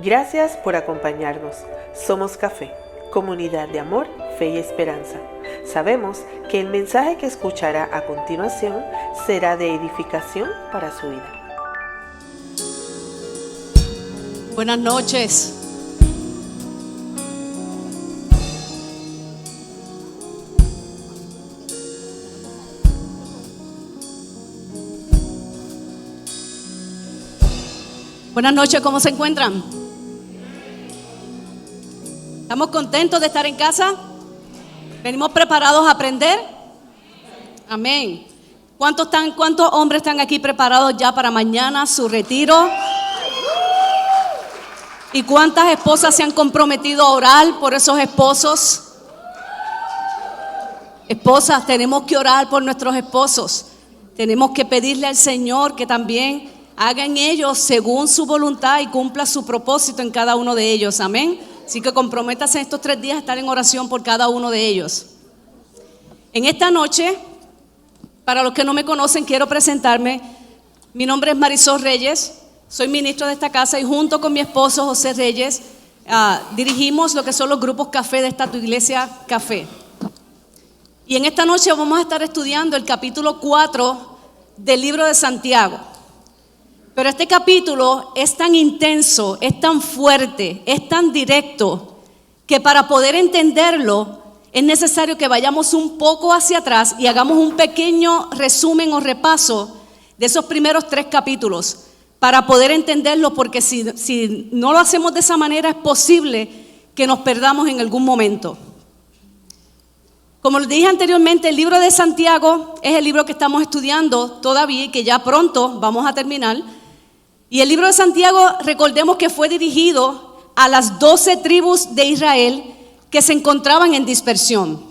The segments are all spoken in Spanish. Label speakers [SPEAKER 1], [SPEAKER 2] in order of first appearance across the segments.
[SPEAKER 1] Gracias por acompañarnos. Somos Café, comunidad de amor, fe y esperanza. Sabemos que el mensaje que escuchará a continuación será de edificación para su vida.
[SPEAKER 2] Buenas noches. Buenas noches, ¿cómo se encuentran? ¿Estamos contentos de estar en casa? ¿Venimos preparados a aprender? Amén. ¿Cuántos hombres están aquí preparados ya para mañana su retiro? ¿Y cuántas esposas se han comprometido a orar por esos esposos? Esposas, tenemos que orar por nuestros esposos. Tenemos que pedirle al Señor que también hagan ellos según su voluntad y cumpla su propósito en cada uno de ellos. Amén. Así que comprométase estos 3 días a estar en oración por cada uno de ellos. En esta noche, para los que no me conocen, quiero presentarme. Mi nombre es Marisol Reyes. Soy ministro de esta casa y junto con mi esposo José Reyes dirigimos lo que son los grupos café de esta tu iglesia café. Y en esta noche vamos a estar estudiando el capítulo 4 del libro de Santiago. Pero este capítulo es tan intenso, es tan fuerte, es tan directo, que para poder entenderlo es necesario que vayamos un poco hacia atrás y hagamos un pequeño resumen o repaso de esos primeros 3 capítulos para poder entenderlo, porque si no lo hacemos de esa manera es posible que nos perdamos en algún momento. Como les dije anteriormente, el libro de Santiago es el libro que estamos estudiando todavía y que ya pronto vamos a terminar. Y el libro de Santiago, recordemos que fue dirigido a las 12 tribus de Israel que se encontraban en dispersión.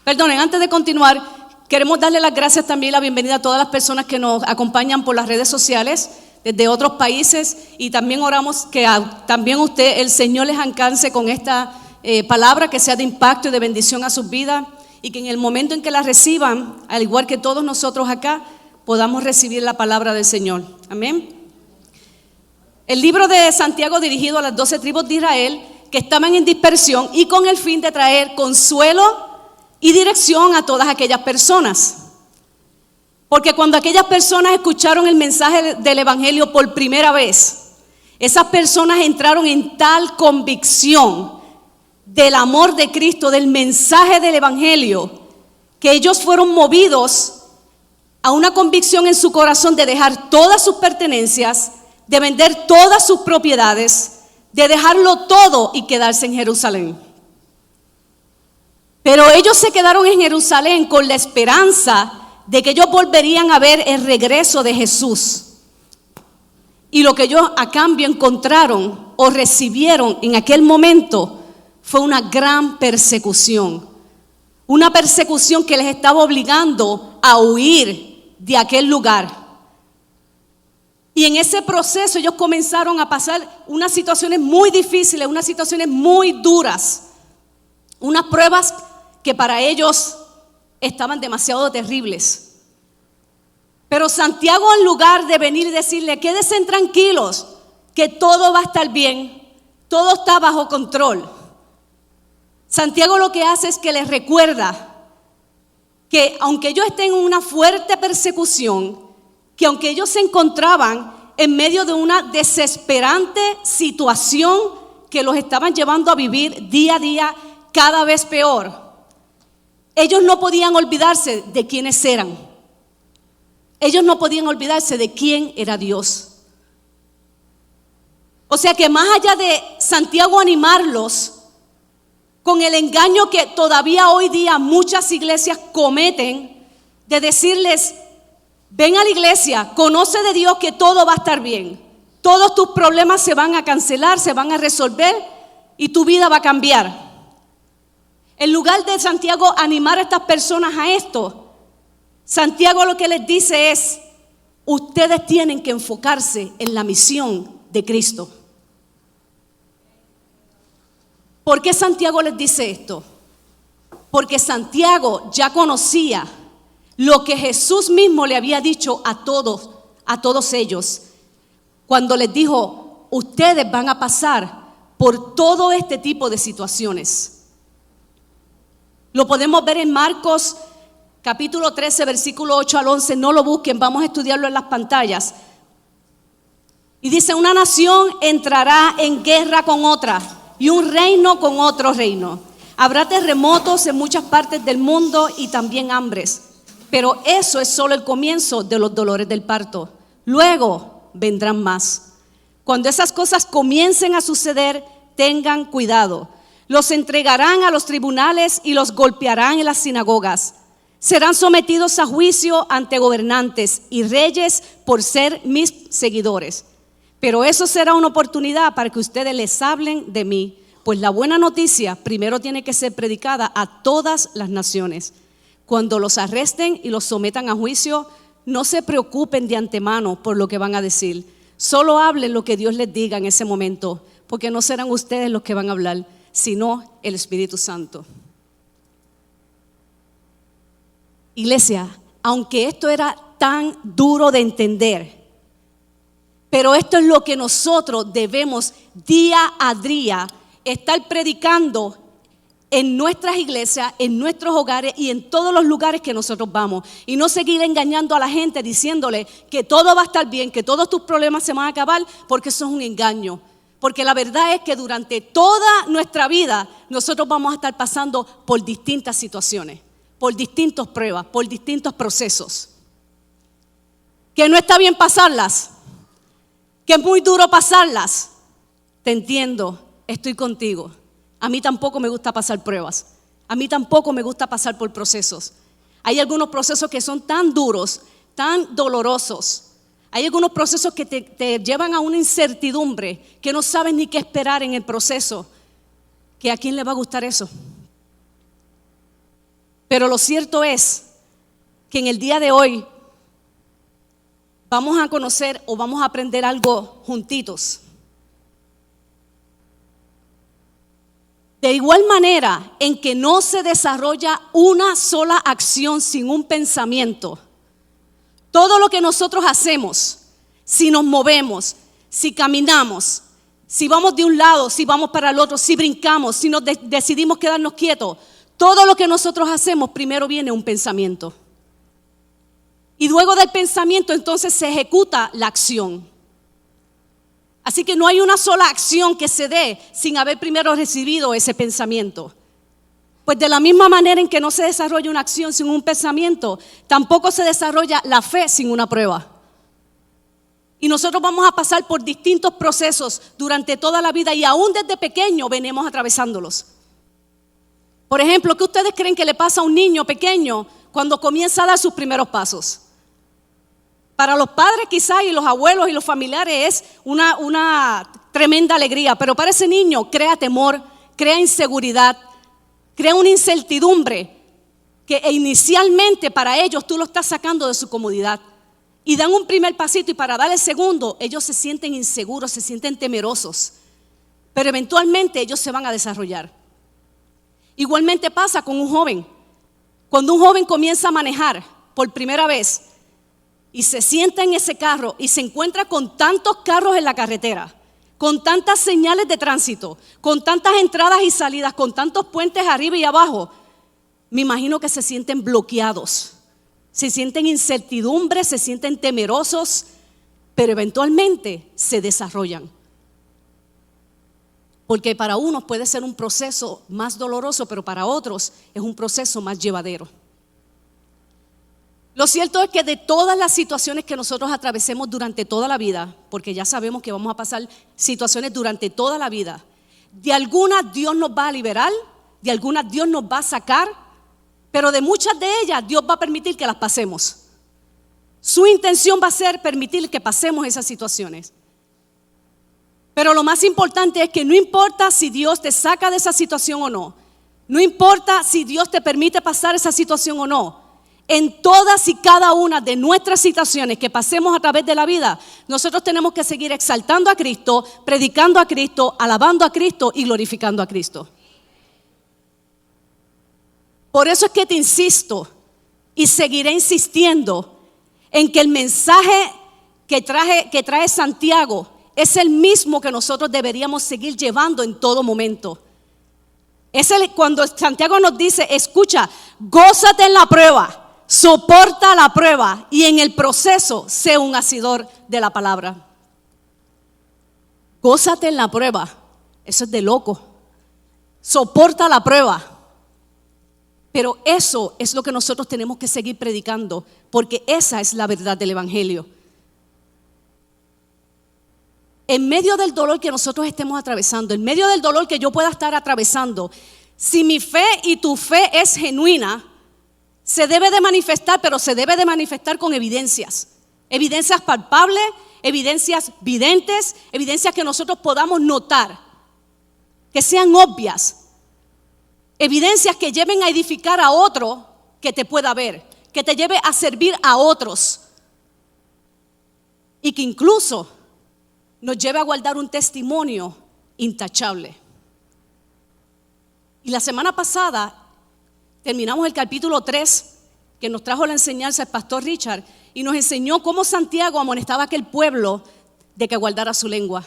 [SPEAKER 2] Perdonen, antes de continuar, queremos darle las gracias también, la bienvenida a todas las personas que nos acompañan por las redes sociales desde otros países, y también oramos que también el Señor les alcance con esta palabra, que sea de impacto y de bendición a sus vidas, y que en el momento en que la reciban, al igual que todos nosotros acá, podamos recibir la palabra del Señor. Amén. El libro de Santiago dirigido a las 12 tribus de Israel que estaban en dispersión y con el fin de traer consuelo y dirección a todas aquellas personas. Porque cuando aquellas personas escucharon el mensaje del evangelio por primera vez, esas personas entraron en tal convicción del amor de Cristo, del mensaje del evangelio, que ellos fueron movidos a una convicción en su corazón de dejar todas sus pertenencias, de vender todas sus propiedades, de dejarlo todo y quedarse en Jerusalén. Pero ellos se quedaron en Jerusalén con la esperanza de que ellos volverían a ver el regreso de Jesús. Y lo que ellos a cambio encontraron o recibieron en aquel momento fue una gran persecución. Una persecución que les estaba obligando a huir de aquel lugar. Y en ese proceso ellos comenzaron a pasar unas situaciones muy difíciles, unas situaciones muy duras, unas pruebas que para ellos estaban demasiado terribles. Pero Santiago, en lugar de venir y decirle, quédense tranquilos, que todo va a estar bien, todo está bajo control, Santiago lo que hace es que les recuerda que aunque ellos estén en una fuerte persecución, que aunque ellos se encontraban en medio de una desesperante situación que los estaban llevando a vivir día a día cada vez peor, ellos no podían olvidarse de quiénes eran. Ellos no podían olvidarse de quién era Dios. O sea que más allá de Santiago animarlos con el engaño que todavía hoy día muchas iglesias cometen, de decirles, ven a la iglesia, conoce de Dios que todo va a estar bien. Todos tus problemas se van a cancelar, se van a resolver y tu vida va a cambiar. En lugar de Santiago animar a estas personas a esto, Santiago lo que les dice es, ustedes tienen que enfocarse en la misión de Cristo. ¿Por qué Santiago les dice esto? Porque Santiago ya conocía lo que Jesús mismo le había dicho a todos ellos, cuando les dijo, ustedes van a pasar por todo este tipo de situaciones. Lo podemos ver en Marcos capítulo 13, versículo 8 al 11. No lo busquen, vamos a estudiarlo en las pantallas. Y dice: una nación entrará en guerra con otra y un reino con otro reino. Habrá terremotos en muchas partes del mundo y también hambres. Pero eso es solo el comienzo de los dolores del parto. Luego vendrán más. Cuando esas cosas comiencen a suceder, tengan cuidado. Los entregarán a los tribunales y los golpearán en las sinagogas. Serán sometidos a juicio ante gobernantes y reyes por ser mis seguidores. Pero eso será una oportunidad para que ustedes les hablen de mí, pues la buena noticia primero tiene que ser predicada a todas las naciones. Cuando los arresten y los sometan a juicio, no se preocupen de antemano por lo que van a decir. Solo hablen lo que Dios les diga en ese momento, porque no serán ustedes los que van a hablar, sino el Espíritu Santo. Iglesia, aunque esto era tan duro de entender, pero esto es lo que nosotros debemos día a día estar predicando en nuestras iglesias, en nuestros hogares y en todos los lugares que nosotros vamos. Y no seguir engañando a la gente diciéndole que todo va a estar bien, que todos tus problemas se van a acabar, porque eso es un engaño. Porque la verdad es que durante toda nuestra vida nosotros vamos a estar pasando por distintas situaciones, por distintas pruebas, por distintos procesos. Que no está bien pasarlas, que es muy duro pasarlas. Te entiendo, estoy contigo. A mí tampoco me gusta pasar pruebas. A mí tampoco me gusta pasar por procesos. Hay algunos procesos que son tan duros, tan dolorosos. Hay algunos procesos que te llevan a una incertidumbre, que no sabes ni qué esperar en el proceso. ¿Que a quién le va a gustar eso? Pero lo cierto es que en el día de hoy vamos a conocer o vamos a aprender algo juntitos. De igual manera en que no se desarrolla una sola acción sin un pensamiento. Todo lo que nosotros hacemos, si nos movemos, si caminamos, si vamos de un lado, si vamos para el otro, si brincamos, si nos decidimos quedarnos quietos, todo lo que nosotros hacemos, primero viene un pensamiento. Y luego del pensamiento entonces se ejecuta la acción. Así que no hay una sola acción que se dé sin haber primero recibido ese pensamiento. Pues de la misma manera en que no se desarrolla una acción sin un pensamiento, tampoco se desarrolla la fe sin una prueba. Y nosotros vamos a pasar por distintos procesos durante toda la vida y aún desde pequeño venimos atravesándolos. Por ejemplo, ¿qué ustedes creen que le pasa a un niño pequeño cuando comienza a dar sus primeros pasos? Para los padres quizás y los abuelos y los familiares es una tremenda alegría, pero para ese niño crea temor, crea inseguridad, crea una incertidumbre que inicialmente para ellos tú lo estás sacando de su comodidad. Y dan un primer pasito y para dar el segundo ellos se sienten inseguros, se sienten temerosos, pero eventualmente ellos se van a desarrollar. Igualmente pasa con un joven. Cuando un joven comienza a manejar por primera vez y se sienta en ese carro y se encuentra con tantos carros en la carretera, con tantas señales de tránsito, con tantas entradas y salidas, con tantos puentes arriba y abajo, me imagino que se sienten bloqueados, se sienten incertidumbres, se sienten temerosos, pero eventualmente se desarrollan. Porque para unos puede ser un proceso más doloroso, pero para otros es un proceso más llevadero. Lo cierto es que de todas las situaciones que nosotros atravesemos durante toda la vida, porque ya sabemos que vamos a pasar situaciones durante toda la vida, de algunas Dios nos va a liberar, de algunas Dios nos va a sacar, pero de muchas de ellas Dios va a permitir que las pasemos. Su intención va a ser permitir que pasemos esas situaciones. Pero lo más importante es que no importa si Dios te saca de esa situación o no, no importa si Dios te permite pasar esa situación o no, en todas y cada una de nuestras situaciones que pasemos a través de la vida, nosotros tenemos que seguir exaltando a Cristo, predicando a Cristo, alabando a Cristo y glorificando a Cristo. Por eso es que te insisto y seguiré insistiendo en que el mensaje que trae Santiago es el mismo que nosotros deberíamos seguir llevando en todo momento. Cuando Santiago nos dice, escucha, gózate en la prueba, soporta la prueba y en el proceso sé un hacedor de la palabra. Gózate en la prueba, eso es de loco. Soporta la prueba. Pero eso es lo que nosotros tenemos que seguir predicando, porque esa es la verdad del evangelio. En medio del dolor que nosotros estemos atravesando, en medio del dolor que yo pueda estar atravesando, si mi fe y tu fe es genuina, se debe de manifestar, pero se debe de manifestar con evidencias. Evidencias palpables, evidencias videntes, evidencias que nosotros podamos notar, que sean obvias. Evidencias que lleven a edificar a otro que te pueda ver, que te lleve a servir a otros y que incluso nos lleve a guardar un testimonio intachable. Y la semana pasada terminamos el capítulo 3 que nos trajo la enseñanza el pastor Richard y nos enseñó cómo Santiago amonestaba a aquel pueblo de que guardara su lengua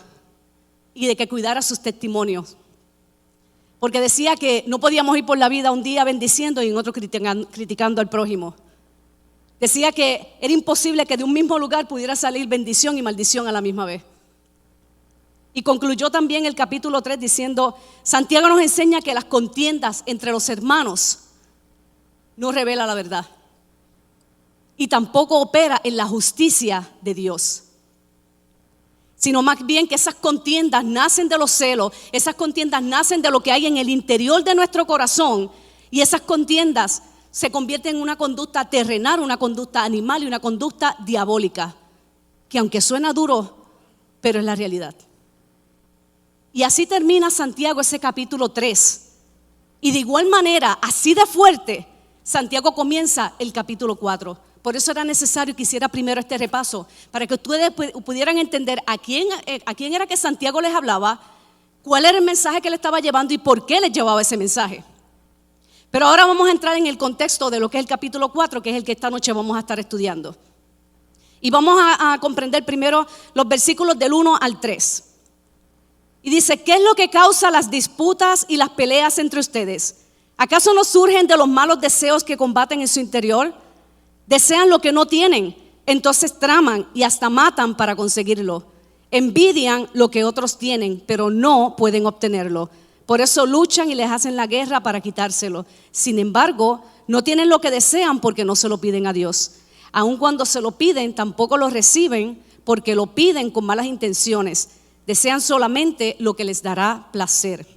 [SPEAKER 2] y de que cuidara sus testimonios. Porque decía que no podíamos ir por la vida un día bendiciendo y en otro criticando al prójimo. Decía que era imposible que de un mismo lugar pudiera salir bendición y maldición a la misma vez. Y concluyó también el capítulo 3 diciendo, Santiago nos enseña que las contiendas entre los hermanos no revela la verdad. Y tampoco opera en la justicia de Dios. Sino más bien que esas contiendas nacen de los celos, esas contiendas nacen de lo que hay en el interior de nuestro corazón y esas contiendas se convierten en una conducta terrenal, una conducta animal y una conducta diabólica, que aunque suena duro, pero es la realidad. Y así termina Santiago ese capítulo 3 y de igual manera, así de fuerte, Santiago comienza el capítulo 4. Por eso era necesario que hiciera primero este repaso, para que ustedes pudieran entender a quién era que Santiago les hablaba, cuál era el mensaje que le estaba llevando y por qué les llevaba ese mensaje. Pero ahora vamos a entrar en el contexto de lo que es el capítulo 4, que es el que esta noche vamos a estar estudiando. Y vamos a comprender primero los versículos del 1 al 3. Y dice, ¿qué es lo que causa las disputas y las peleas entre ustedes? ¿Acaso no surgen de los malos deseos que combaten en su interior? Desean lo que no tienen, entonces traman y hasta matan para conseguirlo. Envidian lo que otros tienen, pero no pueden obtenerlo. Por eso luchan y les hacen la guerra para quitárselo. Sin embargo, no tienen lo que desean porque no se lo piden a Dios. Aun cuando se lo piden, tampoco lo reciben porque lo piden con malas intenciones. Desean solamente lo que les dará placer.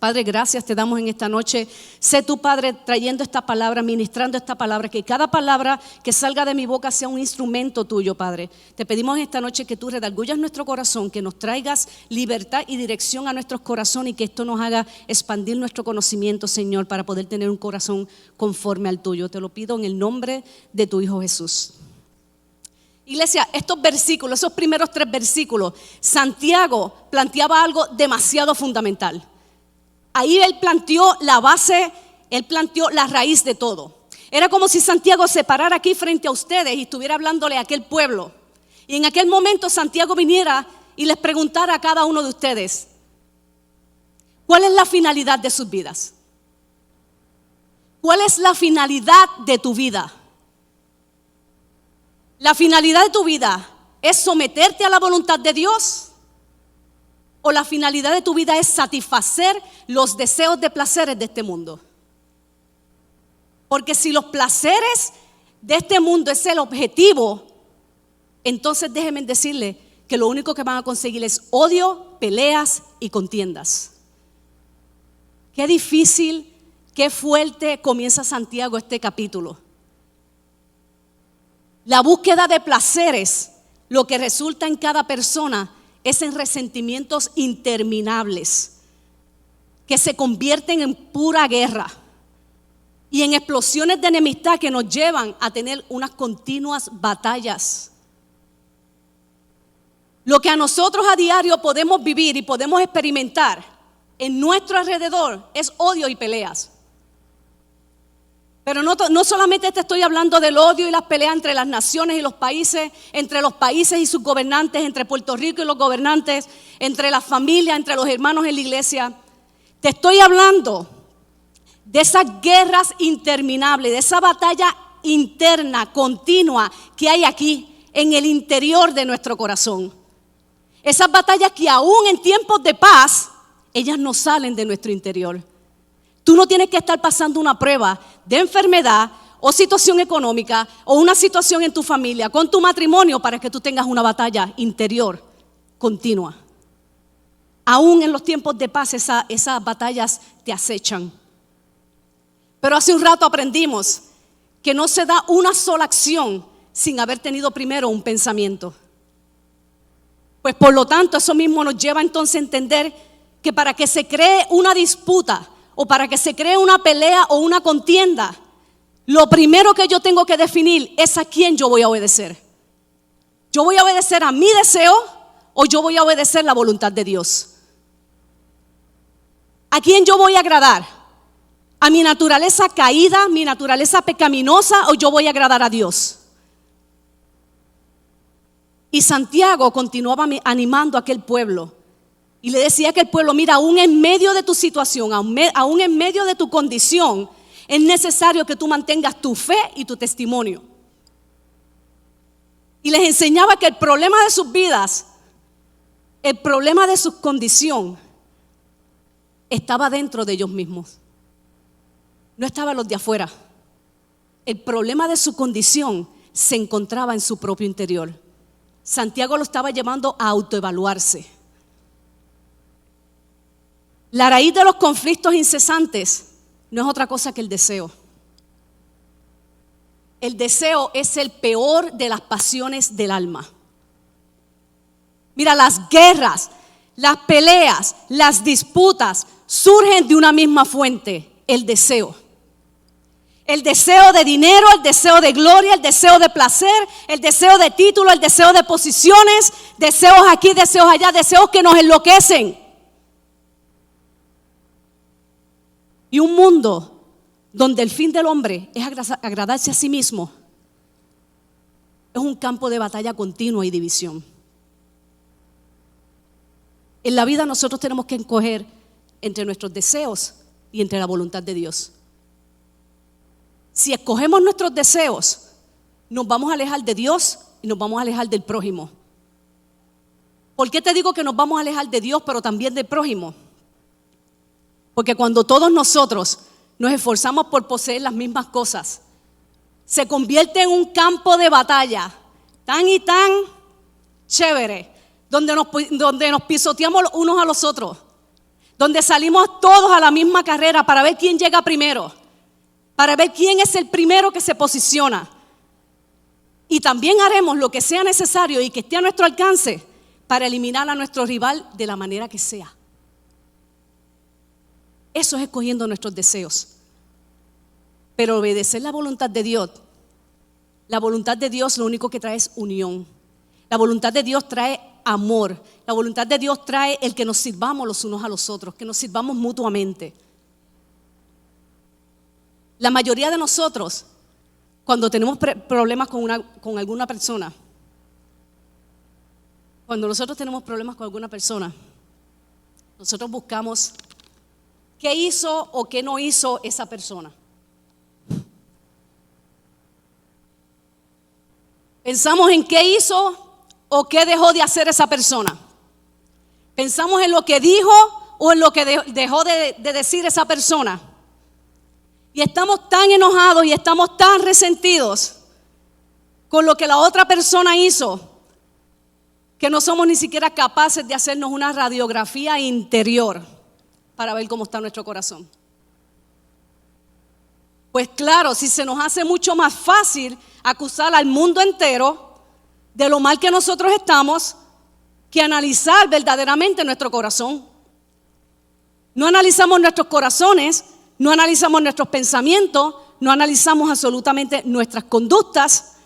[SPEAKER 2] Padre, gracias te damos en esta noche. Sé tu Padre trayendo esta palabra, ministrando esta palabra, que cada palabra que salga de mi boca sea un instrumento tuyo, Padre. Te pedimos en esta noche que tú redargullas nuestro corazón, que nos traigas libertad y dirección a nuestros corazones y que esto nos haga expandir nuestro conocimiento, Señor, para poder tener un corazón conforme al tuyo. Te lo pido en el nombre de tu Hijo Jesús. Iglesia, estos versículos, esos primeros 3 versículos, Santiago planteaba algo demasiado fundamental. Ahí él planteó la base, él planteó la raíz de todo. Era como si Santiago se parara aquí frente a ustedes y estuviera hablándole a aquel pueblo. Y en aquel momento Santiago viniera y les preguntara a cada uno de ustedes, ¿cuál es la finalidad de sus vidas? ¿Cuál es la finalidad de tu vida? ¿La finalidad de tu vida es someterte a la voluntad de Dios? ¿O la finalidad de tu vida es satisfacer los deseos de placeres de este mundo? Porque si los placeres de este mundo es el objetivo, entonces déjenme decirle que lo único que van a conseguir es odio, peleas y contiendas. Qué difícil, qué fuerte comienza Santiago este capítulo. La búsqueda de placeres, lo que resulta en cada persona es en resentimientos interminables que se convierten en pura guerra y en explosiones de enemistad que nos llevan a tener unas continuas batallas. Lo que a nosotros a diario podemos vivir y podemos experimentar en nuestro alrededor es odio y peleas. Pero no solamente te estoy hablando del odio y las peleas entre las naciones y los países y sus gobernantes, entre Puerto Rico y los gobernantes, entre las familias, entre los hermanos en la iglesia. Te estoy hablando de esas guerras interminables, de esa batalla interna, continua que hay aquí en el interior de nuestro corazón. Esas batallas que aún en tiempos de paz, ellas no salen de nuestro interior. Tú no tienes que estar pasando una prueba de enfermedad o situación económica o una situación en tu familia, con tu matrimonio, para que tú tengas una batalla interior continua. Aún en los tiempos de paz esas batallas te acechan. Pero hace un rato aprendimos que no se da una sola acción sin haber tenido primero un pensamiento. Pues por lo tanto, eso mismo nos lleva entonces a entender que para que se cree una disputa o para que se cree una pelea o una contienda, lo primero que yo tengo que definir es a quién yo voy a obedecer. ¿Yo voy a obedecer a mi deseo o yo voy a obedecer la voluntad de Dios? ¿A quién yo voy a agradar? ¿A mi naturaleza caída, mi naturaleza pecaminosa, o yo voy a agradar a Dios? Y Santiago continuaba animando a aquel pueblo y le decía a aquel pueblo: mira, aún en medio de tu situación, aún en medio de tu condición, es necesario que tú mantengas tu fe y tu testimonio. Y les enseñaba que el problema de sus vidas, el problema de su condición, estaba dentro de ellos mismos. No estaba en los de afuera. El problema de su condición se encontraba en su propio interior. Santiago lo estaba llevando a autoevaluarse. La raíz de los conflictos incesantes no es otra cosa que el deseo. El deseo es el peor de las pasiones del alma. Mira, las guerras, las peleas, las disputas surgen de una misma fuente: el deseo. El deseo de dinero, el deseo de gloria, el deseo de placer, el deseo de título, el deseo de posiciones, deseos aquí, deseos allá, deseos que nos enloquecen. Y un mundo donde el fin del hombre es agradarse a sí mismo es un campo de batalla continua y división. En la vida nosotros tenemos que escoger entre nuestros deseos y entre la voluntad de Dios. Si escogemos nuestros deseos, nos vamos a alejar de Dios y nos vamos a alejar del prójimo. ¿Por qué te digo que nos vamos a alejar de Dios pero también del prójimo? Porque cuando todos nosotros nos esforzamos por poseer las mismas cosas, se convierte en un campo de batalla tan y tan chévere, donde nos pisoteamos los unos a los otros, donde salimos todos a la misma carrera para ver quién llega primero, para ver quién es el primero que se posiciona. Y también haremos lo que sea necesario y que esté a nuestro alcance para eliminar a nuestro rival de la manera que sea. Eso es escogiendo nuestros deseos. Pero obedecer la voluntad de Dios lo único que trae es unión. La voluntad de Dios trae amor. La voluntad de Dios trae el que nos sirvamos los unos a los otros, que nos sirvamos mutuamente. La mayoría de nosotros, cuando tenemos problemas con alguna persona, nosotros buscamos qué hizo o qué no hizo esa persona. Pensamos en qué hizo o qué dejó de hacer esa persona. Pensamos en lo que dijo o en lo que dejó de decir esa persona. Y estamos tan enojados y estamos tan resentidos con lo que la otra persona hizo que no somos ni siquiera capaces de hacernos una radiografía interior para ver cómo está nuestro corazón. Pues claro, si se nos hace mucho más fácil acusar al mundo entero de lo mal que nosotros estamos que analizar verdaderamente nuestro corazón. No analizamos nuestros corazones, no analizamos nuestros pensamientos, no analizamos absolutamente nuestras conductas,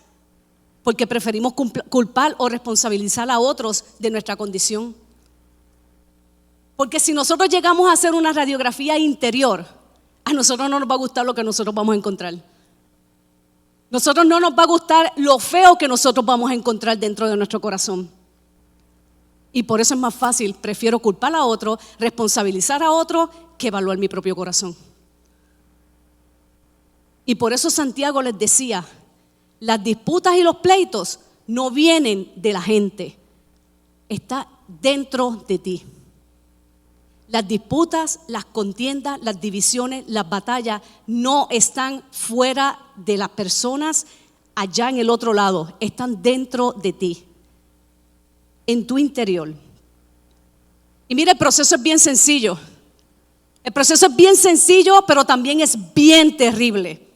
[SPEAKER 2] porque preferimos culpar o responsabilizar a otros de nuestra condición. Porque si nosotros llegamos a hacer una radiografía interior, a nosotros no nos va a gustar lo que nosotros vamos a encontrar. Nosotros no nos va a gustar lo feo que nosotros vamos a encontrar dentro de nuestro corazón. Y por eso es más fácil, prefiero culpar a otro, responsabilizar a otro, que evaluar mi propio corazón. Y por eso Santiago les decía, las disputas y los pleitos no vienen de la gente, está dentro de ti. Las disputas, las contiendas, las divisiones, las batallas no están fuera de las personas allá en el otro lado, están dentro de ti, en tu interior. Y mira, el proceso es bien sencillo. El proceso es bien sencillo, pero también es bien terrible.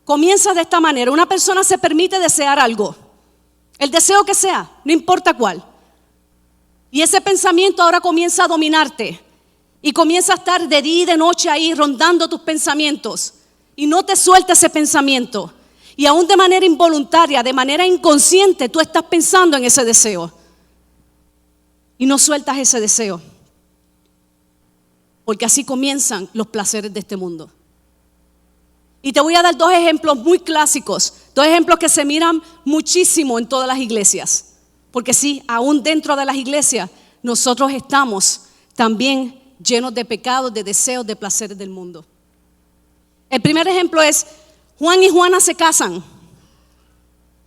[SPEAKER 2] Comienza de esta manera. Una persona se permite desear algo, el deseo que sea, no importa cuál. Y ese pensamiento ahora comienza a dominarte y comienza a estar de día y de noche ahí rondando tus pensamientos. Y no te suelta ese pensamiento. Y aún de manera involuntaria, de manera inconsciente, tú estás pensando en ese deseo. Y no sueltas ese deseo. Porque así comienzan los placeres de este mundo. Y te voy a dar dos ejemplos muy clásicos, dos ejemplos que se miran muchísimo en todas las iglesias. Porque sí, aún dentro de las iglesias, nosotros estamos también llenos de pecados, de deseos, de placeres del mundo. El primer ejemplo es, Juan y Juana se casan.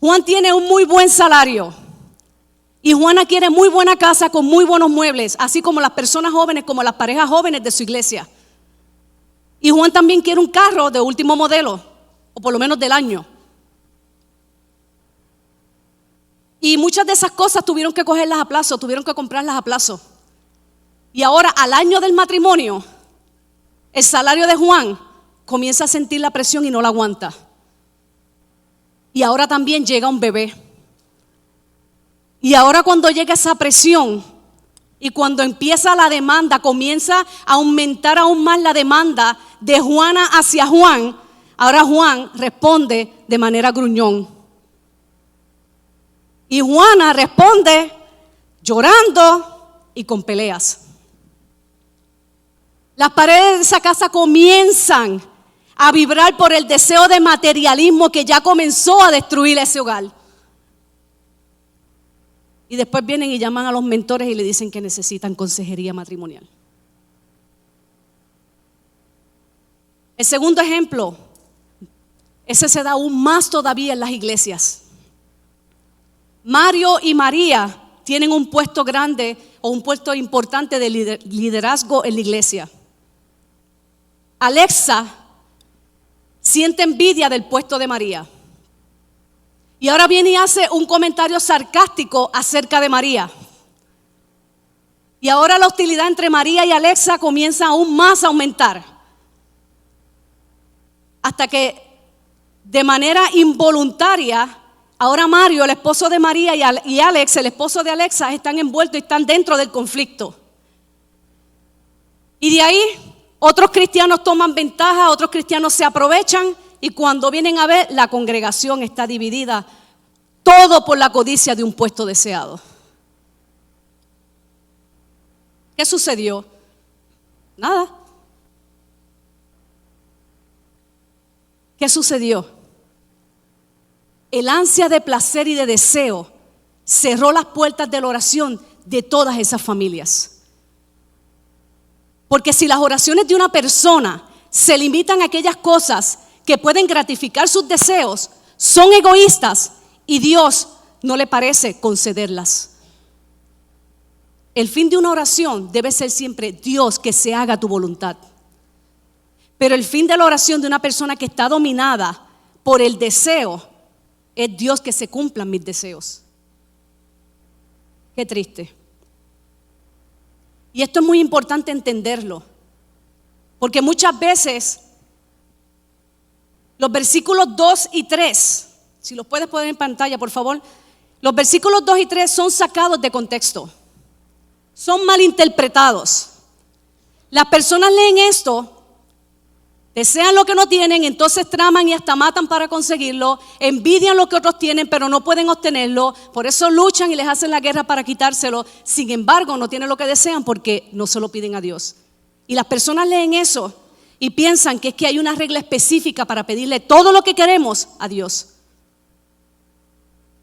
[SPEAKER 2] Juan tiene un muy buen salario. Y Juana quiere muy buena casa con muy buenos muebles, así como las personas jóvenes, como las parejas jóvenes de su iglesia. Y Juan también quiere un carro de último modelo, o por lo menos del año. Y muchas de esas cosas tuvieron que cogerlas a plazo, tuvieron que comprarlas a plazo. Y ahora, al año del matrimonio, el salario de Juan comienza a sentir la presión y no la aguanta. Y ahora también llega un bebé. Y ahora cuando llega esa presión y cuando empieza la demanda, comienza a aumentar aún más la demanda de Juana hacia Juan, ahora Juan responde de manera gruñón. Y Juana responde llorando y con peleas. Las paredes de esa casa comienzan a vibrar por el deseo de materialismo que ya comenzó a destruir ese hogar. Y después vienen y llaman a los mentores y le dicen que necesitan consejería matrimonial. El segundo ejemplo, ese se da aún más todavía en las iglesias. Mario y María tienen un puesto grande o un puesto importante de liderazgo en la iglesia. Alexa siente envidia del puesto de María. Y ahora viene y hace un comentario sarcástico acerca de María. Y ahora la hostilidad entre María y Alexa comienza aún más a aumentar. Hasta que de manera involuntaria, ahora Mario, el esposo de María, y Alex, el esposo de Alexa, están envueltos y están dentro del conflicto. Y de ahí otros cristianos toman ventaja, otros cristianos se aprovechan. Y cuando vienen a ver, la congregación está dividida, todo por la codicia de un puesto deseado. ¿Qué sucedió? Nada. ¿Qué sucedió? El ansia de placer y de deseo cerró las puertas de la oración de todas esas familias. Porque si las oraciones de una persona se limitan a aquellas cosas que pueden gratificar sus deseos, son egoístas y Dios no le parece concederlas. El fin de una oración debe ser siempre Dios, que se haga tu voluntad. Pero el fin de la oración de una persona que está dominada por el deseo es Dios, que se cumplan mis deseos. Qué triste. Y esto es muy importante entenderlo, porque muchas veces los versículos 2 y 3, si los puedes poner en pantalla, por favor. Los versículos 2 y 3 son sacados de contexto. Son malinterpretados. Las personas leen esto, desean lo que no tienen, entonces traman y hasta matan para conseguirlo, envidian lo que otros tienen, pero no pueden obtenerlo, por eso luchan y les hacen la guerra para quitárselo. Sin embargo, no tienen lo que desean porque no se lo piden a Dios. Y las personas leen eso y piensan que es que hay una regla específica para pedirle todo lo que queremos a Dios.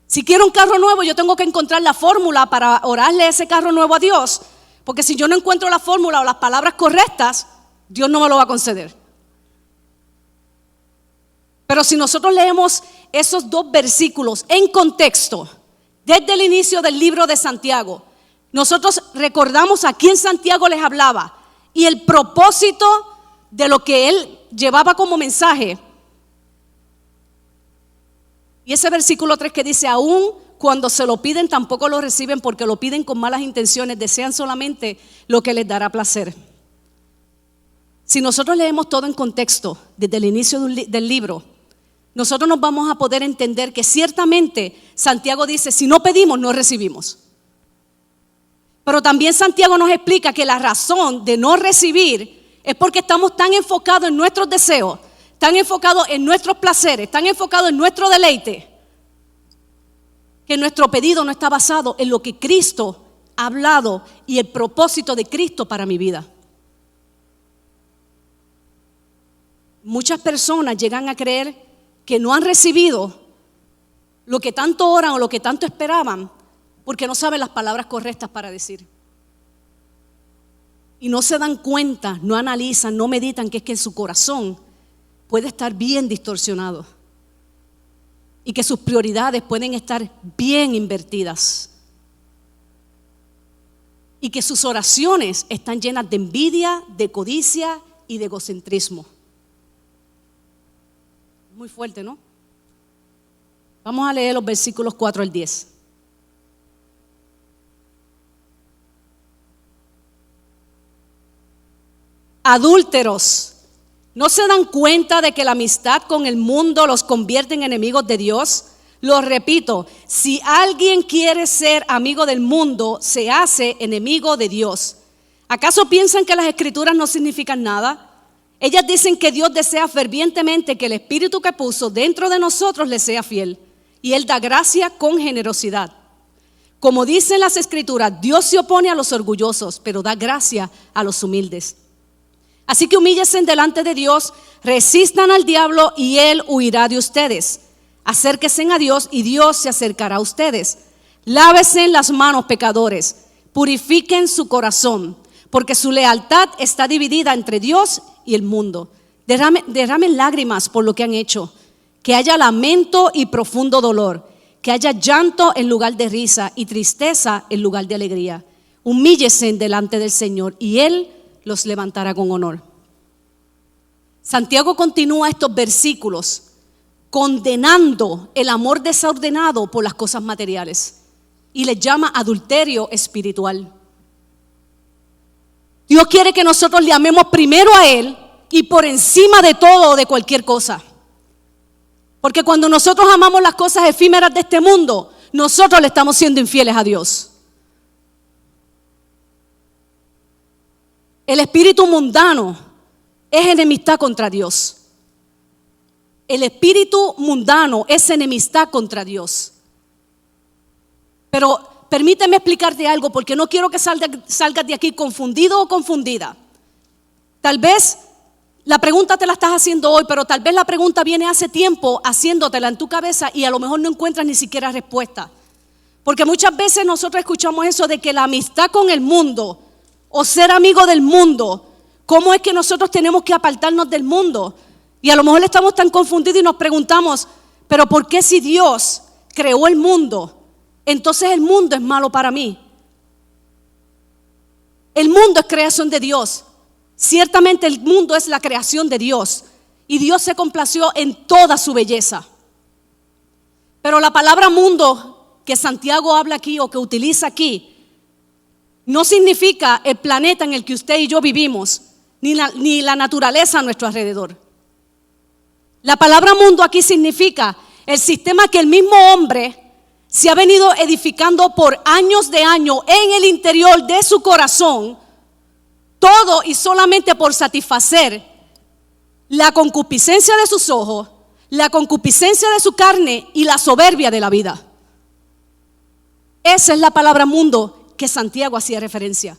[SPEAKER 2] Si quiero un carro nuevo, yo tengo que encontrar la fórmula para orarle ese carro nuevo a Dios, porque si yo no encuentro la fórmula o las palabras correctas, Dios no me lo va a conceder. Pero si nosotros leemos esos 2 versículos en contexto, desde el inicio del libro de Santiago, nosotros recordamos a quién Santiago les hablaba y el propósito de lo que él llevaba como mensaje. Y ese versículo 3 que dice, aún cuando se lo piden tampoco lo reciben porque lo piden con malas intenciones, desean solamente lo que les dará placer. Si nosotros leemos todo en contexto, desde el inicio del libro, nosotros nos vamos a poder entender que ciertamente Santiago dice, si no pedimos, no recibimos. Pero también Santiago nos explica que la razón de no recibir es porque estamos tan enfocados en nuestros deseos, tan enfocados en nuestros placeres, tan enfocados en nuestro deleite, que nuestro pedido no está basado en lo que Cristo ha hablado y el propósito de Cristo para mi vida. Muchas personas llegan a creer que no han recibido lo que tanto oran o lo que tanto esperaban porque no saben las palabras correctas para decir. Y no se dan cuenta, no analizan, no meditan que es que su corazón puede estar bien distorsionado y que sus prioridades pueden estar bien invertidas y que sus oraciones están llenas de envidia, de codicia y de egocentrismo. Muy fuerte, ¿no? Vamos a leer los versículos 4 al 10. Adúlteros, ¿no se dan cuenta de que la amistad con el mundo los convierte en enemigos de Dios? Lo repito, si alguien quiere ser amigo del mundo, se hace enemigo de Dios. ¿Acaso piensan que las escrituras no significan nada? Ellas dicen que Dios desea fervientemente que el Espíritu que puso dentro de nosotros le sea fiel. Y Él da gracia con generosidad. Como dicen las Escrituras, Dios se opone a los orgullosos, pero da gracia a los humildes. Así que humíllense delante de Dios, resistan al diablo y Él huirá de ustedes. Acérquense a Dios y Dios se acercará a ustedes. Lávense las manos, pecadores, purifiquen su corazón, porque su lealtad está dividida entre Dios y el mundo. Derramen lágrimas por lo que han hecho, que haya lamento y profundo dolor, que haya llanto en lugar de risa y tristeza en lugar de alegría. Humíllense delante del Señor y Él los levantará con honor. Santiago continúa estos versículos condenando el amor desordenado por las cosas materiales y les llama adulterio espiritual. Dios quiere que nosotros le amemos primero a Él y por encima de todo, de cualquier cosa. Porque cuando nosotros amamos las cosas efímeras de este mundo, nosotros le estamos siendo infieles a Dios. El espíritu mundano es enemistad contra Dios. El espíritu mundano es enemistad contra Dios. Pero permíteme explicarte algo, porque no quiero que salgas de aquí confundido o confundida. Tal vez la pregunta te la estás haciendo hoy, pero tal vez la pregunta viene hace tiempo haciéndotela en tu cabeza y a lo mejor no encuentras ni siquiera respuesta. Porque muchas veces nosotros escuchamos eso de que la amistad con el mundo o ser amigo del mundo, ¿cómo es que nosotros tenemos que apartarnos del mundo? Y a lo mejor estamos tan confundidos y nos preguntamos, pero ¿por qué si Dios creó el mundo, entonces el mundo es malo para mí? El mundo es creación de Dios. Ciertamente el mundo es la creación de Dios y Dios se complació en toda su belleza. Pero la palabra mundo que Santiago habla aquí o que utiliza aquí no significa el planeta en el que usted y yo vivimos, ni la naturaleza a nuestro alrededor. La palabra mundo aquí significa el sistema que el mismo hombre se ha venido edificando por años de años en el interior de su corazón, todo y solamente por satisfacer la concupiscencia de sus ojos, la concupiscencia de su carne y la soberbia de la vida. Esa es la palabra mundo que Santiago hacía referencia.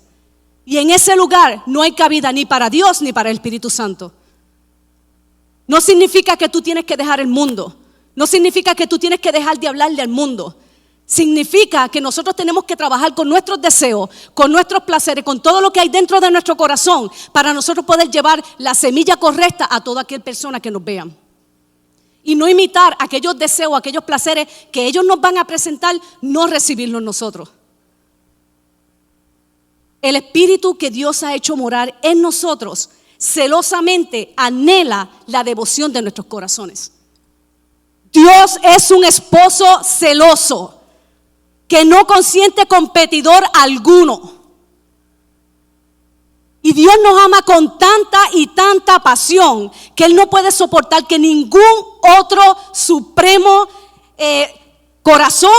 [SPEAKER 2] Y en ese lugar no hay cabida ni para Dios ni para el Espíritu Santo. No significa que tú tienes que dejar el mundo. No significa que tú tienes que dejar de hablarle al mundo. Significa que nosotros tenemos que trabajar con nuestros deseos, con nuestros placeres, con todo lo que hay dentro de nuestro corazón, para nosotros poder llevar la semilla correcta a toda aquella persona que nos vean. Y no imitar aquellos deseos, aquellos placeres que ellos nos van a presentar, no recibirlos nosotros. El Espíritu que Dios ha hecho morar en nosotros celosamente anhela la devoción de nuestros corazones. Dios es un esposo celoso que no consiente competidor alguno. Y Dios nos ama con tanta y tanta pasión que Él no puede soportar que ningún otro supremo corazón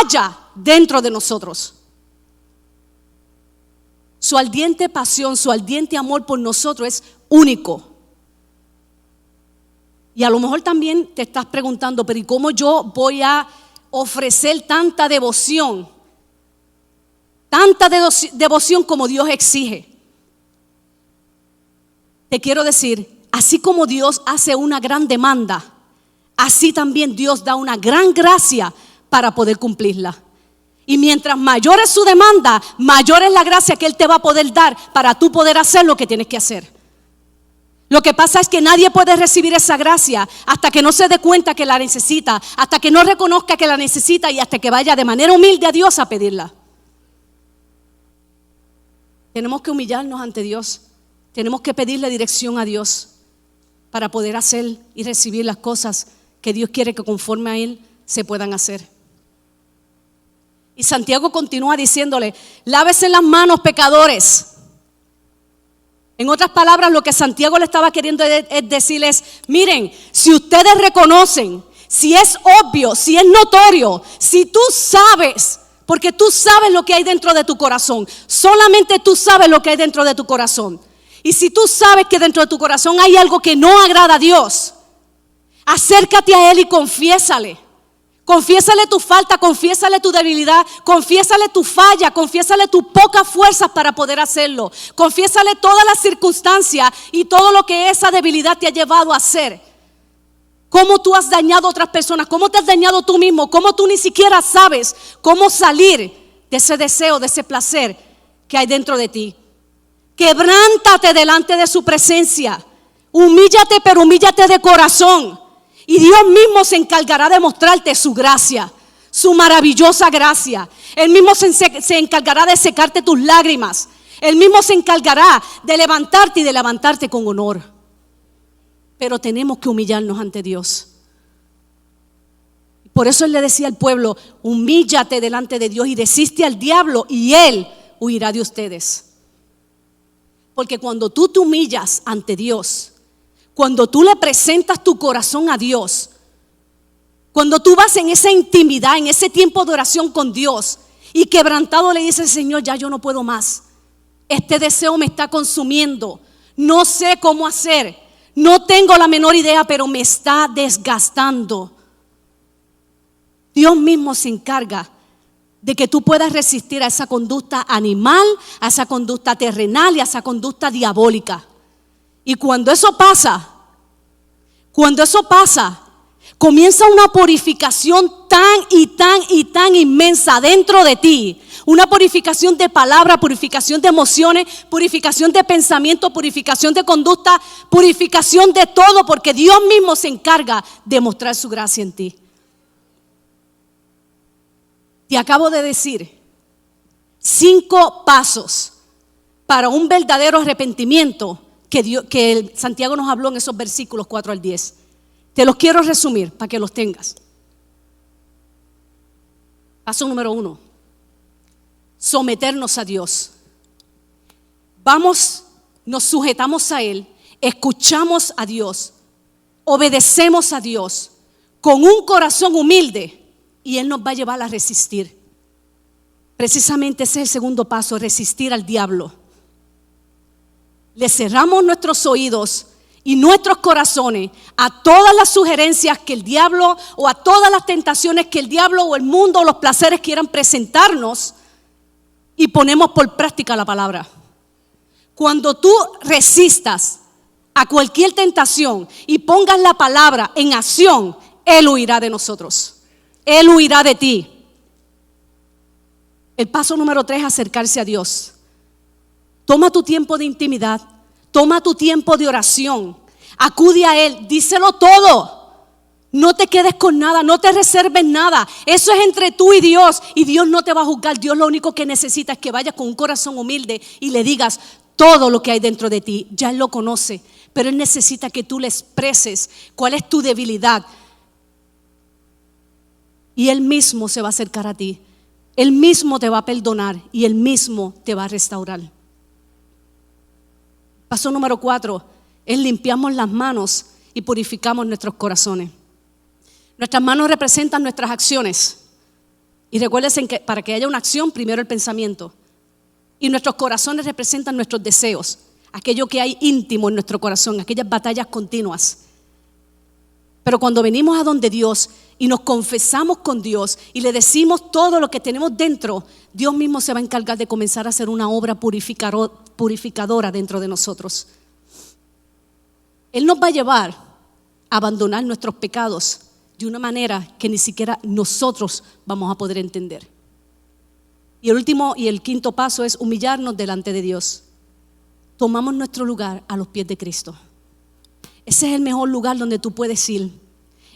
[SPEAKER 2] haya dentro de nosotros. Su ardiente pasión, su ardiente amor por nosotros es único. Y a lo mejor también te estás preguntando, pero ¿y cómo yo voy a ofrecer tanta devoción? Tanta devoción como Dios exige. Te quiero decir, así como Dios hace una gran demanda, así también Dios da una gran gracia para poder cumplirla. Y mientras mayor es su demanda, mayor es la gracia que Él te va a poder dar para tú poder hacer lo que tienes que hacer. Lo que pasa es que nadie puede recibir esa gracia hasta que no se dé cuenta que la necesita, hasta que no reconozca que la necesita y hasta que vaya de manera humilde a Dios a pedirla. Tenemos que humillarnos ante Dios, tenemos que pedirle dirección a Dios para poder hacer y recibir las cosas que Dios quiere que conforme a Él se puedan hacer. Y Santiago continúa diciéndole, lávese las manos, pecadores. En otras palabras, lo que Santiago le estaba queriendo es decirles, miren, si ustedes reconocen, si es obvio, si es notorio, si tú sabes, porque tú sabes lo que hay dentro de tu corazón, solamente tú sabes lo que hay dentro de tu corazón. Y si tú sabes que dentro de tu corazón hay algo que no agrada a Dios, acércate a Él y confiésale. Confiésale tu falta, confiésale tu debilidad, confiésale tu falla, confiésale tus pocas fuerzas para poder hacerlo. Confiésale todas las circunstancias y todo lo que esa debilidad te ha llevado a hacer. Cómo tú has dañado a otras personas, cómo te has dañado tú mismo, cómo tú ni siquiera sabes cómo salir de ese deseo, de ese placer que hay dentro de ti. Quebrántate delante de su presencia. Humíllate, pero humíllate de corazón. Y Dios mismo se encargará de mostrarte su gracia, su maravillosa gracia. Él mismo se encargará de secarte tus lágrimas. Él mismo se encargará de levantarte y de levantarte con honor. Pero tenemos que humillarnos ante Dios. Por eso Él le decía al pueblo, humíllate delante de Dios y resiste al diablo y Él huirá de ustedes. Porque cuando tú te humillas ante Dios, cuando tú le presentas tu corazón a Dios, cuando tú vas en esa intimidad, en ese tiempo de oración con Dios y quebrantado le dices, Señor, ya yo no puedo más. Este deseo me está consumiendo. No sé cómo hacer. No tengo la menor idea, pero me está desgastando. Dios mismo se encarga de que tú puedas resistir a esa conducta animal, a esa conducta terrenal y a esa conducta diabólica. Y cuando eso pasa, comienza una purificación tan inmensa dentro de ti. Una purificación de palabra, purificación de emociones, purificación de pensamiento, purificación de conducta, purificación de todo, porque Dios mismo se encarga de mostrar su gracia en ti. Te acabo de decir 5 pasos para un verdadero arrepentimiento que Santiago nos habló en esos versículos 4 al 10. Te los quiero resumir para que los tengas. Paso número 1. Someternos a Dios. Nos sujetamos a Él, escuchamos a Dios, obedecemos a Dios con un corazón humilde y Él nos va a llevar a resistir. Precisamente ese es el segundo paso, resistir al diablo. Le cerramos nuestros oídos y nuestros corazones a todas las sugerencias que el diablo o a todas las tentaciones que el diablo o el mundo o los placeres quieran presentarnos y ponemos por práctica la palabra. Cuando tú resistas a cualquier tentación y pongas la palabra en acción, Él huirá de nosotros. Él huirá de ti. El paso número 3 es acercarse a Dios. Toma tu tiempo de intimidad, toma tu tiempo de oración, acude a Él, díselo todo. No te quedes con nada, no te reserves nada. Eso es entre tú y Dios no te va a juzgar. Dios lo único que necesita es que vayas con un corazón humilde y le digas todo lo que hay dentro de ti. Ya Él lo conoce, pero Él necesita que tú le expreses cuál es tu debilidad. Y Él mismo se va a acercar a ti. Él mismo te va a perdonar y Él mismo te va a restaurar. Paso número 4 es limpiamos las manos y purificamos nuestros corazones. Nuestras manos representan nuestras acciones. Y recuérdense que para que haya una acción, primero el pensamiento. Y nuestros corazones representan nuestros deseos, aquello que hay íntimo en nuestro corazón, aquellas batallas continuas. Pero cuando venimos a donde Dios y nos confesamos con Dios y le decimos todo lo que tenemos dentro, Dios mismo se va a encargar de comenzar a hacer una obra purificadora dentro de nosotros. Él nos va a llevar a abandonar nuestros pecados de una manera que ni siquiera nosotros vamos a poder entender. Y el último y el quinto paso es humillarnos delante de Dios. Tomamos nuestro lugar a los pies de Cristo. Ese es el mejor lugar donde tú puedes ir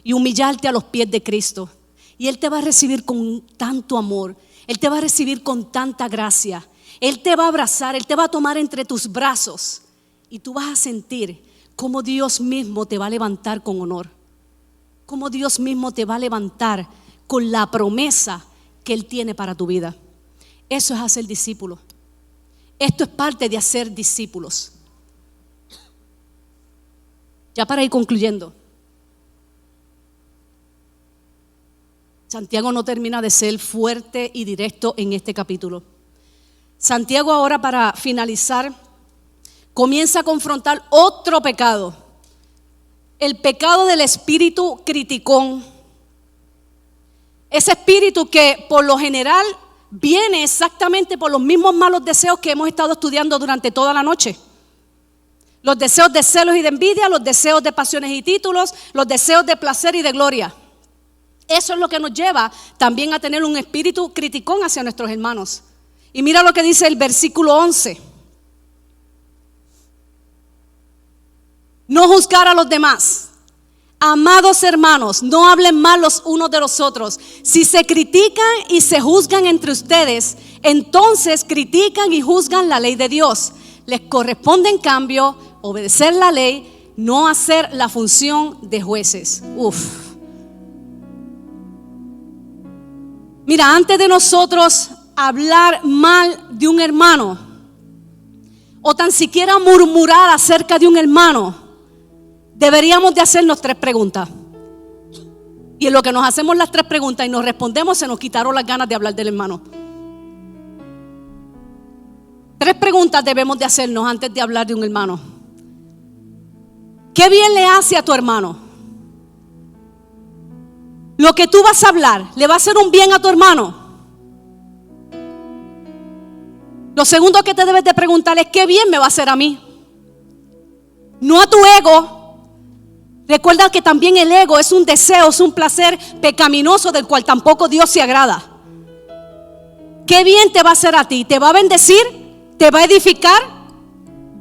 [SPEAKER 2] y humillarte a los pies de Cristo. Y Él te va a recibir con tanto amor, Él te va a recibir con tanta gracia, Él te va a abrazar, Él te va a tomar entre tus brazos y tú vas a sentir cómo Dios mismo te va a levantar con honor, cómo Dios mismo te va a levantar con la promesa que Él tiene para tu vida. Eso es hacer discípulos. Esto es parte de hacer discípulos. Ya para ir concluyendo, Santiago no termina de ser fuerte y directo en este capítulo. Santiago ahora, para finalizar, comienza a confrontar otro pecado, el pecado del espíritu criticón. Ese espíritu que por lo general viene exactamente por los mismos malos deseos que hemos estado estudiando durante toda la noche. Los deseos de celos y de envidia, los deseos de pasiones y títulos, los deseos de placer y de gloria. Eso es lo que nos lleva también a tener un espíritu criticón hacia nuestros hermanos. Y mira lo que dice el versículo 11. No juzgar a los demás. Amados hermanos, no hablen mal los unos de los otros. Si se critican y se juzgan entre ustedes, entonces critican y juzgan la ley de Dios. Les corresponde en cambio obedecer la ley, no hacer la función de jueces. Mira, antes de nosotros hablar mal de un hermano o tan siquiera murmurar acerca de un hermano, deberíamos de hacernos 3 preguntas. Y en lo que nos hacemos las 3 preguntas y nos respondemos, se nos quitaron las ganas de hablar del hermano. 3 preguntas debemos de hacernos antes de hablar de un hermano. ¿Qué bien le hace a tu hermano? Lo que tú vas a hablar, ¿le va a hacer un bien a tu hermano? Lo segundo que te debes de preguntar es ¿qué bien me va a hacer a mí? No a tu ego. Recuerda que también el ego es un deseo, es un placer pecaminoso del cual tampoco Dios se agrada. ¿Qué bien te va a hacer a ti? ¿Te va a bendecir? ¿Te va a edificar?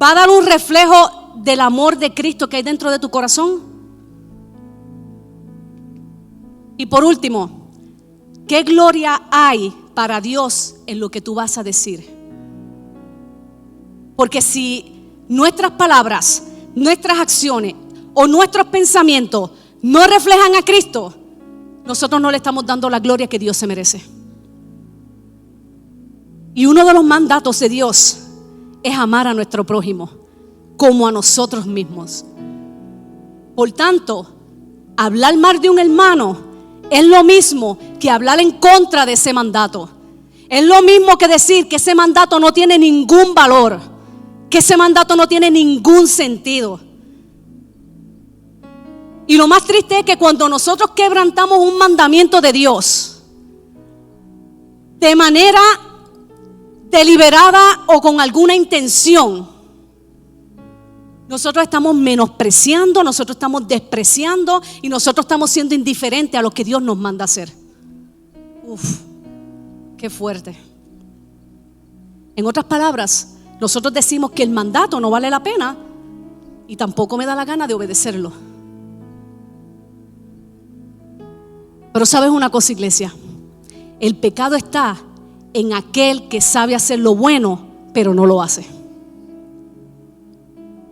[SPEAKER 2] ¿Va a dar un reflejo del amor de Cristo que hay dentro de tu corazón? Y por último, ¿qué gloria hay para Dios en lo que tú vas a decir? Porque si nuestras palabras, nuestras acciones o nuestros pensamientos no reflejan a Cristo, nosotros no le estamos dando la gloria que Dios se merece. Y uno de los mandatos de Dios es amar a nuestro prójimo como a nosotros mismos. Por tanto, hablar mal de un hermano es lo mismo que hablar en contra de ese mandato. Es lo mismo que decir que ese mandato no tiene ningún valor, que ese mandato no tiene ningún sentido. Y lo más triste es que cuando nosotros quebrantamos un mandamiento de Dios de manera deliberada o con alguna intención, Nosotros estamos menospreciando, nosotros estamos despreciando y nosotros estamos siendo indiferentes a lo que Dios nos manda a hacer. Uf, qué fuerte. En otras palabras, nosotros decimos que el mandato no vale la pena y tampoco me da la gana de obedecerlo. Pero ¿sabes una cosa, iglesia? El pecado está en aquel que sabe hacer lo bueno, pero no lo hace.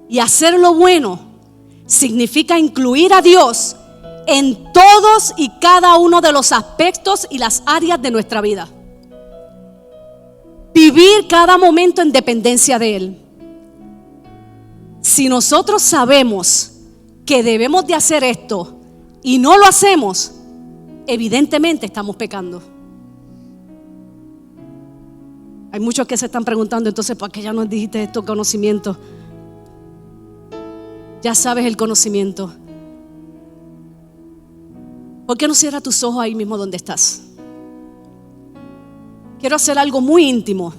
[SPEAKER 2] Y hacer lo bueno significa incluir a Dios en todos y cada uno de los aspectos y las áreas de nuestra vida. Vivir cada momento en dependencia de Él. Si nosotros sabemos que debemos de hacer esto y no lo hacemos, evidentemente estamos pecando. Hay muchos que se están preguntando, entonces, ¿para qué ya nos dijiste esto, conocimiento? Ya sabes el conocimiento. ¿Por qué no cierras tus ojos ahí mismo donde estás? Quiero hacer algo muy íntimo.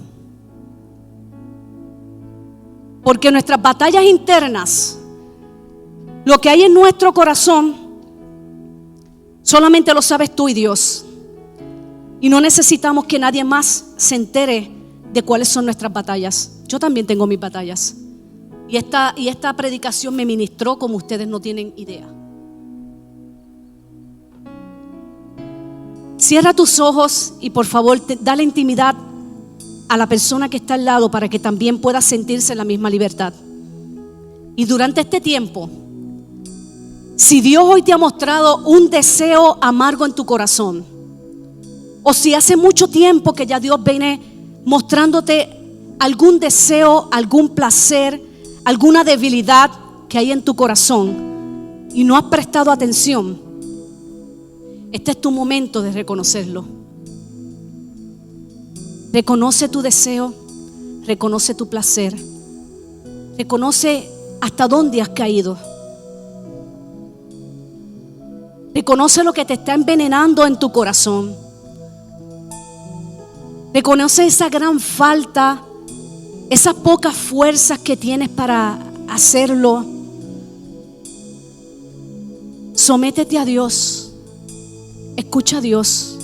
[SPEAKER 2] Porque nuestras batallas internas, lo que hay en nuestro corazón, solamente lo sabes tú y Dios. Y no necesitamos que nadie más se entere de cuáles son nuestras batallas. Yo también tengo mis batallas. Y esta predicación me ministró como ustedes no tienen idea. Cierra tus ojos y por favor dale intimidad a la persona que está al lado para que también pueda sentirse en la misma libertad. Y durante este tiempo, si Dios hoy te ha mostrado un deseo amargo en tu corazón, o si hace mucho tiempo que ya Dios viene mostrándote algún deseo, algún placer, alguna debilidad que hay en tu corazón y no has prestado atención, este es tu momento de reconocerlo. Reconoce tu deseo, reconoce tu placer, reconoce hasta dónde has caído. Reconoce lo que te está envenenando en tu corazón. Reconoce esa gran falta, esas pocas fuerzas que tienes para hacerlo. Sométete a Dios. Escucha a Dios.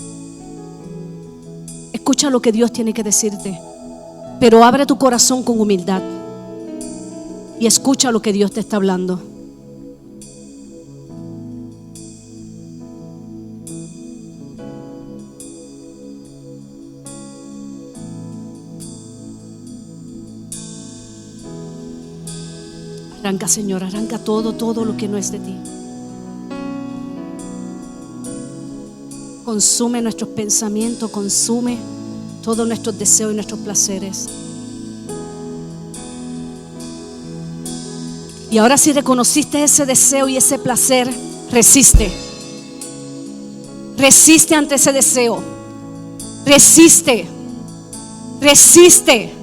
[SPEAKER 2] Escucha lo que Dios tiene que decirte. Pero abre tu corazón con humildad y escucha lo que Dios te está hablando. Arranca, Señor, arranca todo lo que no es de ti. Consume nuestros pensamientos, consume todos nuestros deseos y nuestros placeres. Y ahora si reconociste ese deseo y ese placer, resiste. Resiste ante ese deseo. Resiste. Resiste.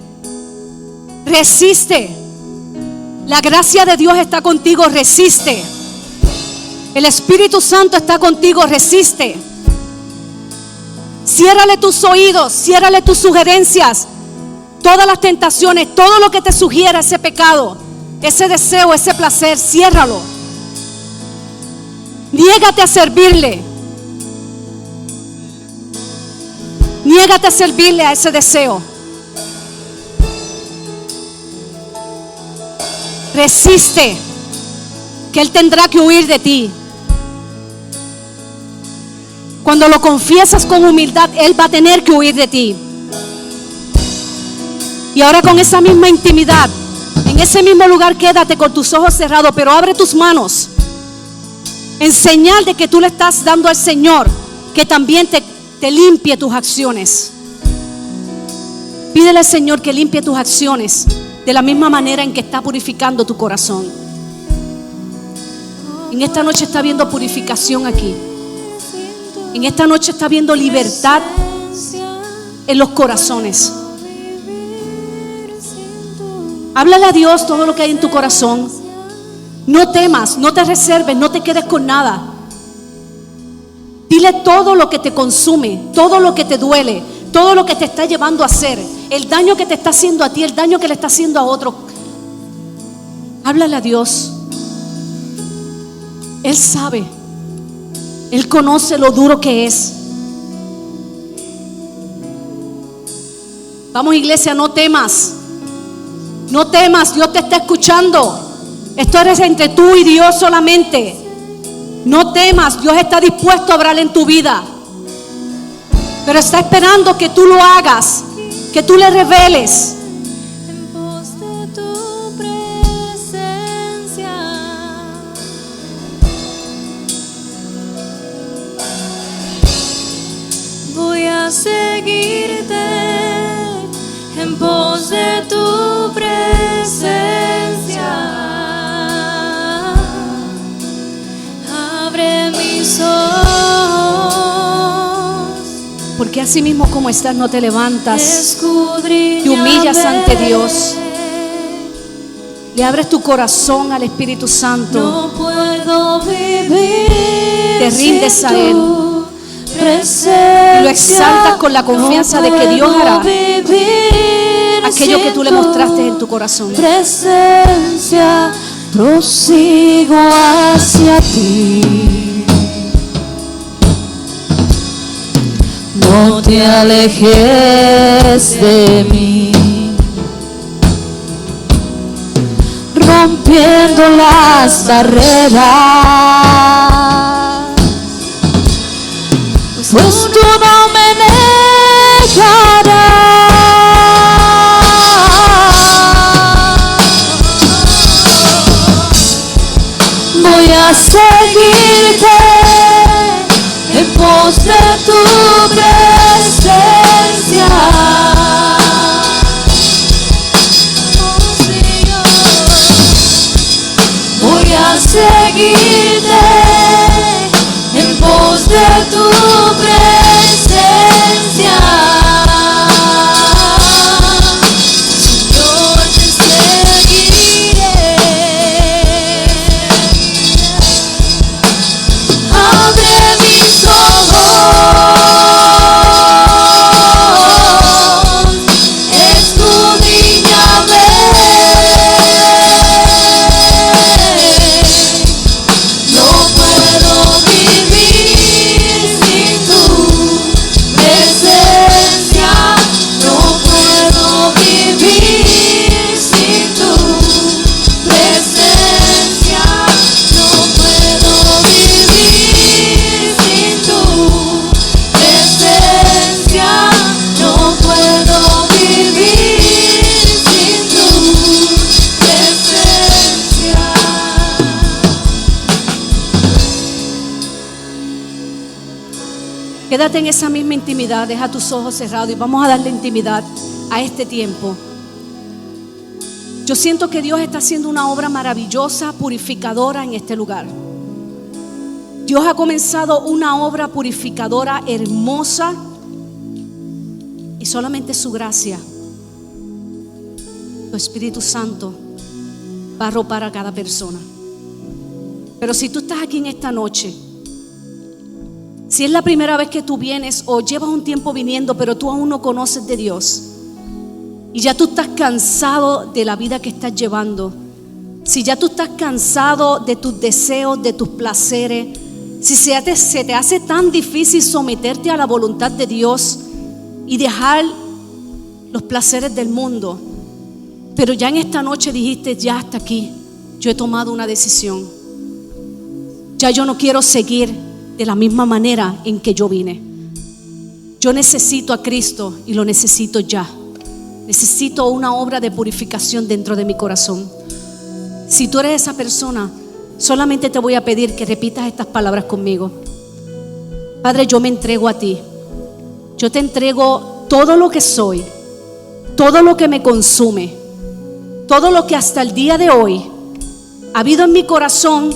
[SPEAKER 2] Resiste. La gracia de Dios está contigo, resiste. El Espíritu Santo está contigo, resiste. Ciérrale tus oídos, ciérrale tus sugerencias, todas las tentaciones, todo lo que te sugiera ese pecado, ese deseo, ese placer, ciérralo. Niégate a servirle. Niégate a servirle a ese deseo. Resiste, que Él tendrá que huir de ti. Cuando lo confiesas con humildad, Él va a tener que huir de ti. Y ahora con esa misma intimidad, en ese mismo lugar quédate con tus ojos cerrados, pero abre tus manos en señal de que tú le estás dando al Señor que también te limpie tus acciones. Pídele al Señor que limpie tus acciones de la misma manera en que está purificando tu corazón. En esta noche está habiendo purificación aquí. En esta noche está habiendo libertad en los corazones. Háblale a Dios todo lo que hay en tu corazón. No temas, no te reserves, no te quedes con nada. Dile todo lo que te consume, todo lo que te duele, todo lo que te está llevando a hacer, el daño que te está haciendo a ti, el daño que le está haciendo a otro. Háblale a Dios. Él sabe. Él conoce lo duro que es. Vamos, iglesia, no temas. No temas, Dios te está escuchando. Esto es entre tú y Dios solamente. No temas, Dios está dispuesto a obrar en tu vida. Pero está esperando que tú lo hagas, que tú le reveles.
[SPEAKER 3] En pos de tu presencia, voy a seguirte. En pos de tu presencia, abre mis ojos.
[SPEAKER 2] Porque así mismo como estás no te levantas,
[SPEAKER 3] Escudriñame.
[SPEAKER 2] te humillas ante Dios, le abres tu corazón al Espíritu Santo,
[SPEAKER 3] No puedo vivir.
[SPEAKER 2] te rindes
[SPEAKER 3] sin
[SPEAKER 2] a Él
[SPEAKER 3] tu presencia.
[SPEAKER 2] y lo exaltas con la confianza de que Dios hará aquello que tú le mostraste en tu corazón.
[SPEAKER 3] Presencia, prosigo hacia ti. No te alejes de mí, rompiendo las barreras, pues tú no me negarás. Voy a seguirte en pos de tu presencia. Voy a seguirte en pos de tu presencia. Señor, te seguiré. Abre mis ojos, escudriñame. No puedo vivir sin tu presencia. No puedo vivir sin tu presencia. No puedo vivir sin tu presencia. No puedo vivir sin tu presencia.
[SPEAKER 2] Quédate en esa misma intimidad, deja tus ojos cerrados y vamos a darle intimidad a este tiempo. Yo siento que Dios está haciendo una obra maravillosa, purificadora en este lugar. Dios ha comenzado una obra purificadora hermosa y solamente su gracia, tu Espíritu Santo, va a arropar a cada persona. Pero si tú estás aquí en esta noche, si es la primera vez que tú vienes o llevas un tiempo viniendo pero tú aún no conoces de Dios y ya tú estás cansado de la vida que estás llevando, si ya tú estás cansado de tus deseos, de tus placeres, si se te hace tan difícil someterte a la voluntad de Dios y dejar los placeres del mundo, pero ya en esta noche dijiste, ya hasta aquí, yo he tomado una decisión, ya yo no quiero seguir de la misma manera en que yo vine. Yo necesito a Cristo y lo necesito ya. Necesito una obra de purificación dentro de mi corazón. Si tú eres esa persona, solamente te voy a pedir que repitas estas palabras conmigo. Padre, yo me entrego a ti. Yo te entrego todo lo que soy, todo lo que me consume, todo lo que hasta el día de hoy ha habido en mi corazón,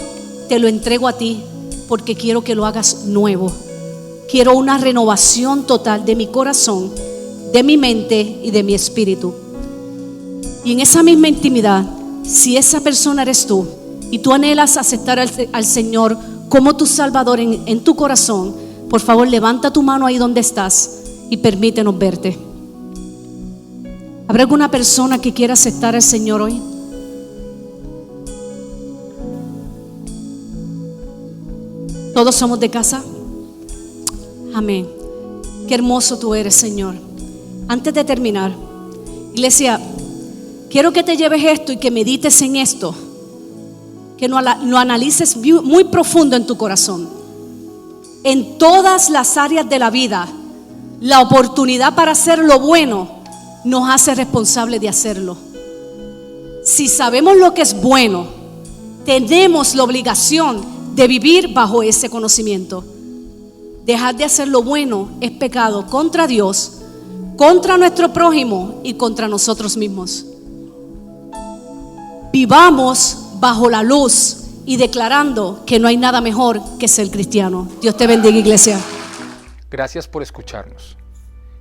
[SPEAKER 2] te lo entrego a ti. Porque quiero que lo hagas nuevo. Quiero una renovación total de mi corazón, de mi mente y de mi espíritu. Y en esa misma intimidad, si esa persona eres tú y tú anhelas aceptar al Señor como tu Salvador en tu corazón, por favor levanta tu mano ahí donde estás y permítenos verte. ¿Habrá alguna persona que quiera aceptar al Señor hoy? ¿Todos somos de casa? Amén. Qué hermoso tú eres, Señor. Antes de terminar, iglesia, quiero que te lleves esto y que medites en esto, que lo analices muy profundo en tu corazón. En todas las áreas de la vida, la oportunidad para hacer lo bueno nos hace responsables de hacerlo. Si sabemos lo que es bueno, tenemos la obligación de vivir bajo ese conocimiento. Dejar de hacer lo bueno es pecado contra Dios, contra nuestro prójimo y contra nosotros mismos. Vivamos bajo la luz y declarando que no hay nada mejor que ser cristiano. Dios te bendiga, iglesia.
[SPEAKER 4] Gracias por escucharnos.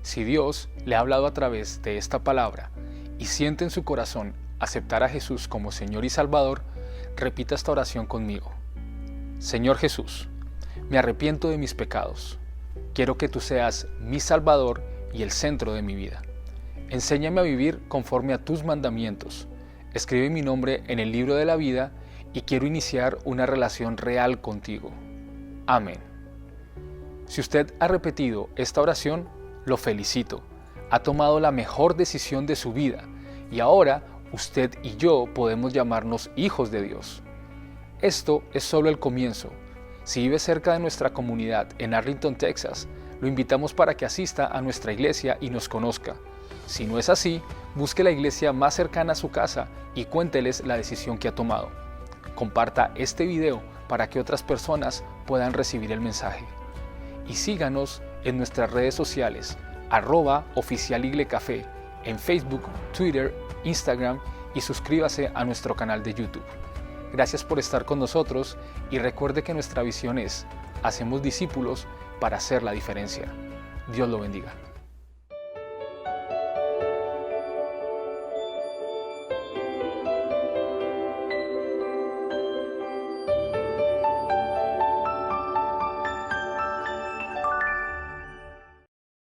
[SPEAKER 4] Si Dios le ha hablado a través de esta palabra y siente en su corazón aceptar a Jesús como Señor y Salvador, repita esta oración conmigo. Señor Jesús, me arrepiento de mis pecados. Quiero que tú seas mi Salvador y el centro de mi vida. Enséñame a vivir conforme a tus mandamientos. Escribe mi nombre en el libro de la vida y quiero iniciar una relación real contigo. Amén. Si usted ha repetido esta oración, lo felicito. Ha tomado la mejor decisión de su vida y ahora usted y yo podemos llamarnos hijos de Dios. Esto es solo el comienzo. Si vive cerca de nuestra comunidad en Arlington, Texas, lo invitamos para que asista a nuestra iglesia y nos conozca. Si no es así, busque la iglesia más cercana a su casa y cuénteles la decisión que ha tomado. Comparta este video para que otras personas puedan recibir el mensaje. Y síganos en nuestras redes sociales, @oficialiglecafé, en Facebook, Twitter, Instagram y suscríbase a nuestro canal de YouTube. Gracias por estar con nosotros y recuerde que nuestra visión es: hacemos discípulos para hacer la diferencia. Dios lo bendiga.